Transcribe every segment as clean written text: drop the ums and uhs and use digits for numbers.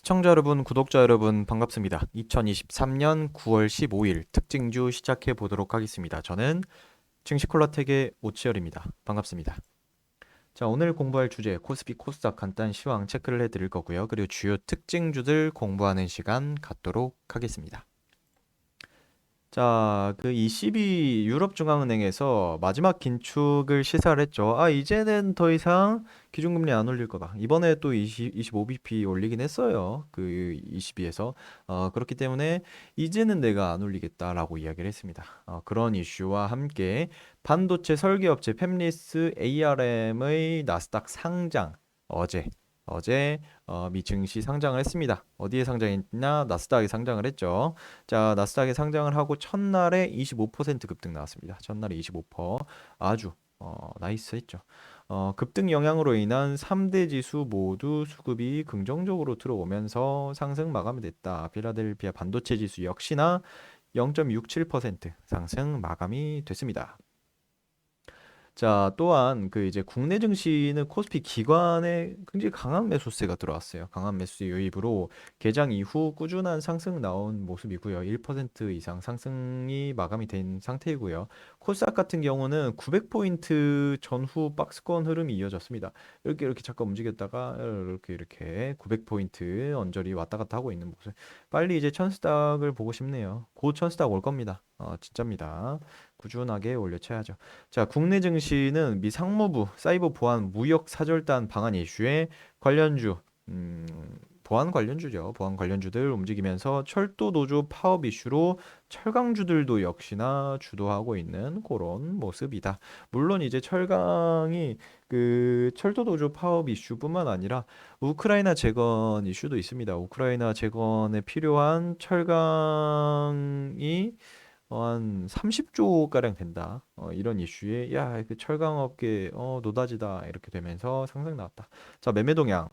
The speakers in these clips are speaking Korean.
시청자 여러분, 구독자 여러분 반갑습니다. 2023년 9월 15일 특징주 시작해 보도록 하겠습니다. 저는 증시콜라텍의 오치열입니다. 반갑습니다. 자, 오늘 공부할 주제 코스피 코스닥 간단 시황 체크를 해드릴 거고요. 그리고 주요 특징주들 공부하는 시간 갖도록 하겠습니다. 자, 그 ECB 유럽중앙은행에서 마지막 긴축을 시사를 했죠. 이제는 더 이상 기준금리 안 올릴 거다. 이번에 또 25bp 올리긴 했어요. 그 ECB에서. 그렇기 때문에 이제는 내가 안 올리겠다라고 이야기를 했습니다. 그런 이슈와 함께 반도체 설계업체 팹리스 ARM의 나스닥 상장 어제 미 증시 상장을 했습니다. 어디에 상장했냐? 나스닥에 상장을 했죠. 자, 나스닥에 상장을 하고 첫날에 25% 급등 나왔습니다. 첫날에 25%. 아주 나이스했죠. 급등 영향으로 인한 3대 지수 모두 수급이 긍정적으로 들어오면서 상승 마감이 됐다. 필라델피아 반도체 지수 역시나 0.67% 상승 마감이 됐습니다. 자, 또한 그 이제 국내 증시는 코스피 기관에 굉장히 강한 매수세가 들어왔어요. 강한 매수세 유입으로 개장 이후 꾸준한 상승 나온 모습이고요. 1% 이상 상승이 마감이 된 상태이고요. 코스닥 같은 경우는 900포인트 전후 박스권 흐름이 이어졌습니다. 이렇게 잠깐 움직였다가 이렇게 900포인트 언저리 왔다 갔다 하고 있는 모습. 빨리 이제 천스닥을 보고 싶네요. 곧 천스닥 올 겁니다. 진짜입니다. 꾸준하게 올려쳐야죠. 자, 국내 증시는 미 상무부 사이버 보안 무역 사절단 방한 이슈에 관련주, 음, 보안 관련주죠. 보안 관련주들 움직이면서 철도 노조 파업 이슈로 철강주들도 역시나 주도하고 있는 그런 모습이다. 물론 이제 철강이 그 철도 노조 파업 이슈뿐만 아니라 우크라이나 재건 이슈도 있습니다. 우크라이나 재건에 필요한 철강이 한 30조 가량 된다. 이런 이슈에 야, 그 철강업계 노다지다 이렇게 되면서 상승 나왔다. 자, 매매 동향.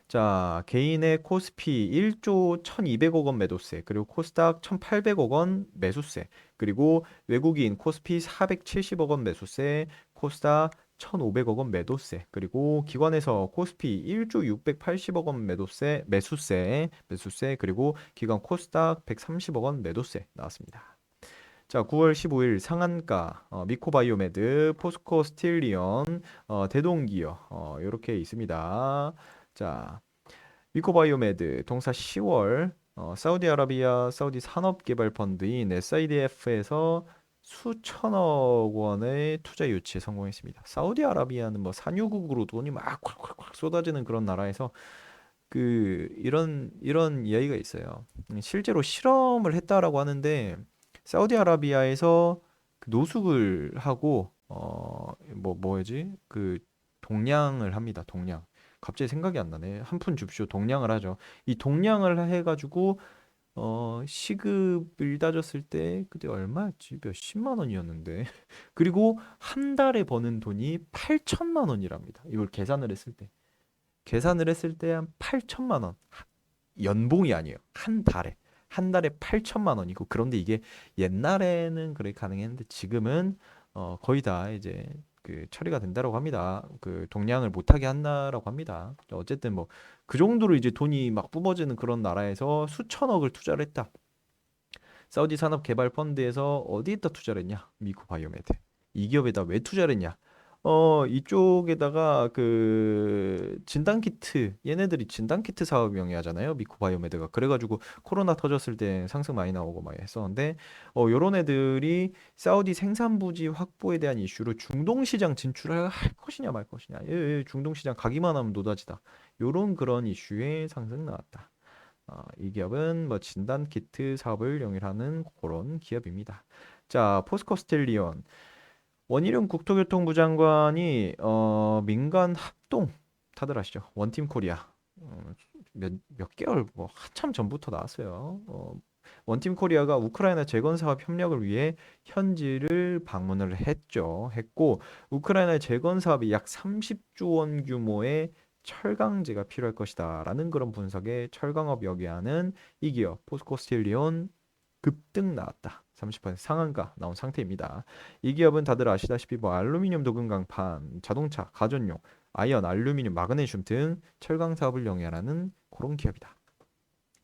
자, 개인의 코스피 1조 1,200억 원 매도세, 그리고 코스닥 1,800억 원 매수세, 그리고 외국인 코스피 470억 원 매수세, 코스닥 1,500억 원 매도세, 그리고 기관에서 코스피 1조 680억 원 매수세, 그리고 기관 코스닥 130억 원 매도세 나왔습니다. 자, 9월 15일 상한가 미코바이오메드, 포스코 스틸리온, 대동기어 이렇게 있습니다. 자, 미코바이오메드 동사 10월 사우디아라비아 사우디 산업개발펀드인 SIDF에서 수천억 원의 투자 유치에 성공했습니다. 사우디아라비아는 뭐 산유국으로 돈이 막 콸콸콸 쏟아지는 그런 나라에서 그 이런 이야기가 있어요. 실제로 실험을 했다라고 하는데 사우디아라비아에서 그 노숙을 하고 뭐지? 그 동량을 합니다. 동량. 갑자기 생각이 안 나네. 한 푼 줍쇼 동량을 하죠. 이 동량을 해가지고 시급을 따졌을 때 그때 얼마였지? 몇십만 원이었는데. 그리고 한 달에 버는 돈이 8천만 원이랍니다. 이걸 계산을 했을 때 한 8천만 원. 연봉이 아니에요. 한 달에 8천만 원이고, 그런데 이게 옛날에는 그래 가능했는데 지금은 거의 다 이제 그 처리가 된다라고 합니다. 그 동량을 못하게 한다라고 합니다. 어쨌든 뭐 그 정도로 이제 돈이 막 뿜어지는 그런 나라에서 수천억을 투자를 했다. 사우디 산업개발펀드에서 어디에다 투자를 했냐? 미코 바이오메드. 이 기업에다 왜 투자를 했냐? 이쪽에다가 그 진단키트, 얘네들이 진단키트 사업 영위하잖아요. 미코바이오메드가. 그래가지고 코로나 터졌을 때 상승 많이 나오고 막 했었는데, 요런 애들이 사우디 생산부지 확보에 대한 이슈로 중동시장 진출을 할 것이냐 말 것이냐. 중동시장 가기만 하면 노다지다. 요런 그런 이슈에 상승 나왔다. 이 기업은 뭐 진단키트 사업을 영위하는 그런 기업입니다. 자, 포스코 스텔리온. 원희룡 국토교통부 장관이 민간 합동, 다들 아시죠? 원팀 코리아. 몇 개월 뭐 한참 전부터 나왔어요. 원팀 코리아가 우크라이나 재건 사업 협력을 위해 현지를 방문을 했고, 우크라이나 재건 사업이 약 30조 원 규모의 철강제가 필요할 것이다라는 그런 분석에 철강업 역위하는 이 기업 포스코 스틸리온 급등 나왔다. 30% 상한가 나온 상태입니다. 이 기업은 다들 아시다시피 뭐 알루미늄 도금 강판, 자동차, 가전용, 아이언, 알루미늄, 마그네슘 등 철강 사업을 영위하는 그런 기업이다.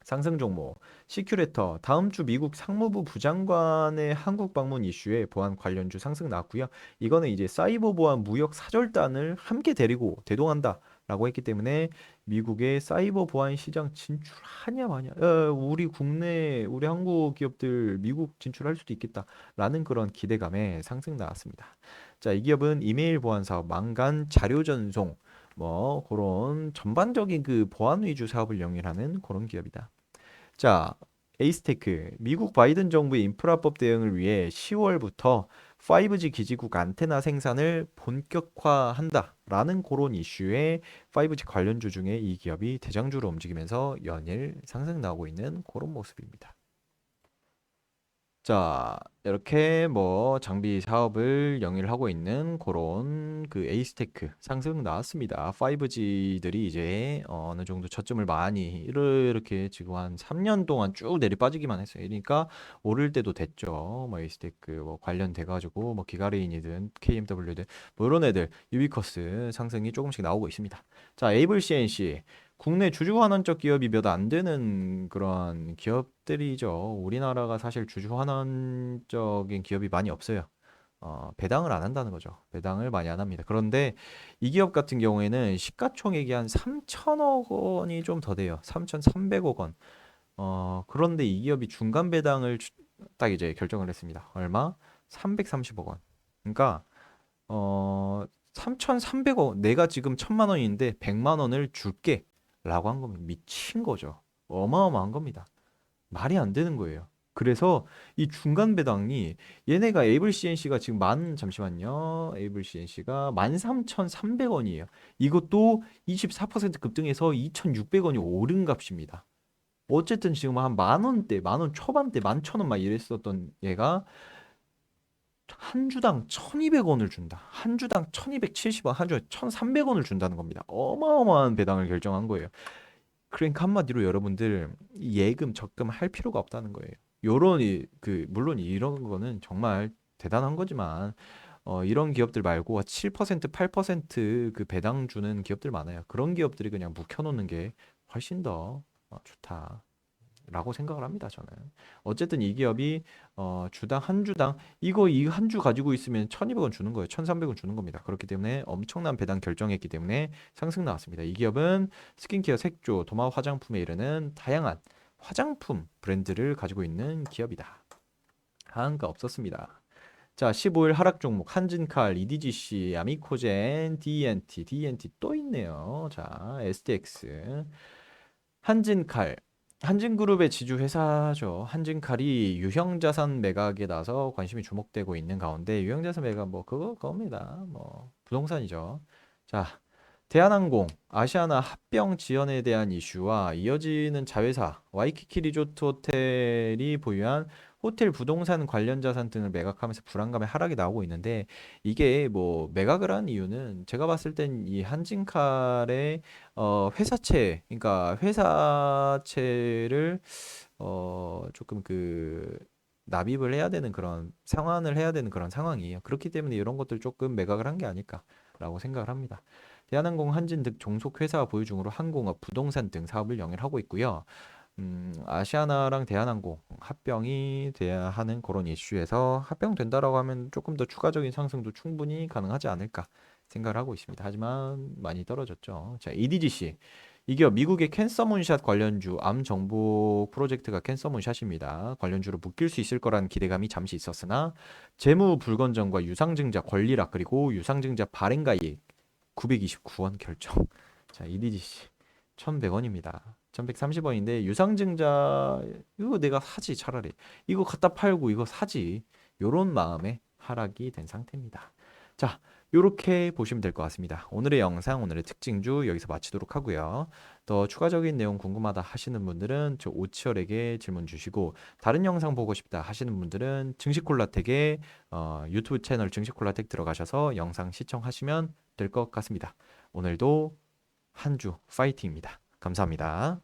상승 종목 시큐레터 다음 주 미국 상무부 부장관의 한국 방문 이슈에 보안 관련주 상승 나왔고요. 이거는 이제 사이버 보안 무역 사절단을 함께 데리고 대동한다라고 했기 때문에 미국의 사이버 보안 시장 진출하냐 마냐, 우리 국내 우리 한국 기업들 미국 진출할 수도 있겠다라는 그런 기대감에 상승 나왔습니다. 자, 이 기업은 이메일 보안 사업, 망간 자료 전송 뭐 그런 전반적인 그 보안 위주 사업을 영위하는 그런 기업이다. 자, 에이스테크 미국 바이든 정부의 인프라법 대응을 위해 10월부터 5G 기지국 안테나 생산을 본격화한다라는 그런 이슈에 5G 관련주 중에 이 기업이 대장주로 움직이면서 연일 상승 나오고 있는 그런 모습입니다. 자, 이렇게 뭐 장비 사업을 영위를 하고 있는 그런 그 에이스테크 상승 나왔습니다. 5G들이 이제 어느 정도 저점을 많이 이렇게 지금 한 3년 동안 쭉 내리빠지기만 했어요. 그러니까 오를 때도 됐죠. 뭐 에이스테크 뭐 관련돼 가지고 뭐 기가레인이든 KMW든 뭐 이런 애들 유비커스 상승이 조금씩 나오고 있습니다. 자, 에이블 CNC 국내 주주환원적 기업이 몇 안 되는 그런 기업들이죠. 우리나라가 사실 주주환원적인 기업이 많이 없어요. 배당을 안 한다는 거죠. 배당을 많이 안 합니다. 그런데 이 기업 같은 경우에는 시가총액이 한 3천억 원이 좀 더 돼요. 3,300억 원. 그런데 이 기업이 중간 배당을 딱 이제 결정을 했습니다. 얼마? 330억 원. 그러니까 3,300억, 내가 지금 1,000만 원인데 100만 원을 줄게 라고 한 겁니다. 미친 거죠. 어마어마한 겁니다. 말이 안 되는 거예요. 그래서 이 중간 배당이 얘네가 에이블 CNC가 지금 잠시만요. 에이블 CNC가 13,300원이에요. 이것도 24% 급등해서 2,600원이 오른 값입니다. 어쨌든 지금 한 만 원대, 만 원 초반대, 11,000원 막 이랬었던 얘가 한 주당 1,200원을 준다. 한 주당 1,270원, 한 주에 1,300원을 준다는 겁니다. 어마어마한 배당을 결정한 거예요. 그러니까 한마디로 여러분들 예금, 적금 할 필요가 없다는 거예요. 요런 물론 이런 거는 정말 대단한 거지만 이런 기업들 말고 7%, 8%그 배당 주는 기업들 많아요. 그런 기업들이 그냥 묵혀놓는 게 훨씬 더 좋다. 라고 생각을 합니다, 저는. 어쨌든 이 기업이 주당 한 주당 이거 이 한 주 가지고 있으면 1,200원 주는 거예요. 1,300원 주는 겁니다. 그렇기 때문에 엄청난 배당 결정했기 때문에 상승 나왔습니다. 이 기업은 스킨케어, 색조, 도마 화장품에 이르는 다양한 화장품 브랜드를 가지고 있는 기업이다. 하한가 없었습니다. 자, 15일 하락 종목 한진칼, EDGC, 아미코젠, D&T 또 있네요. 자, STX, 한진칼, 한진그룹의 지주 회사죠. 한진칼이 유형자산 매각에 나서 관심이 주목되고 있는 가운데 유형자산 매각 뭐 그겁니다. 뭐 부동산이죠. 자, 대한항공, 아시아나 합병 지연에 대한 이슈와 이어지는 자회사 와이키키 리조트 호텔이 보유한 호텔 부동산 관련 자산 등을 매각하면서 불안감의 하락이 나오고 있는데 이게 뭐 매각을 한 이유는 제가 봤을 땐 이 한진칼의 회사채, 그러니까 회사채를 조금 납입을 해야 되는 그런 상환을 해야 되는 그런 상황이에요. 그렇기 때문에 이런 것들 조금 매각을 한 게 아닐까라고 생각을 합니다. 대한항공, 한진 등 종속 회사와 보유 중으로 항공업, 부동산 등 사업을 영위하고 있고요. 아시아나랑 대한항공 합병이 돼야 하는 그런 이슈에서 합병된다라고 하면 조금 더 추가적인 상승도 충분히 가능하지 않을까 생각을 하고 있습니다. 하지만 많이 떨어졌죠. 자, EDGC. 이 기업 미국의 캔서 문샷 관련주 암 정보 프로젝트가 캔서 문샷입니다. 관련주로 묶일 수 있을 거라는 기대감이 잠시 있었으나 재무 불건전과 유상증자 권리락 그리고 유상증자 발행가액 929원 결정. 자, EDGC 1,100원입니다. 1,130원인데 유상증자 이거 내가 사지 차라리. 이거 갖다 팔고 이거 사지. 요런 마음에 하락이 된 상태입니다. 자, 요렇게 보시면 될 것 같습니다. 오늘의 영상, 오늘의 특징주 여기서 마치도록 하고요. 더 추가적인 내용 궁금하다 하시는 분들은 저 오치열에게 질문 주시고 다른 영상 보고 싶다 하시는 분들은 증시콜라텍의 유튜브 채널 증시콜라텍 들어가셔서 영상 시청하시면 될 것 같습니다. 오늘도 한 주 파이팅입니다. 감사합니다.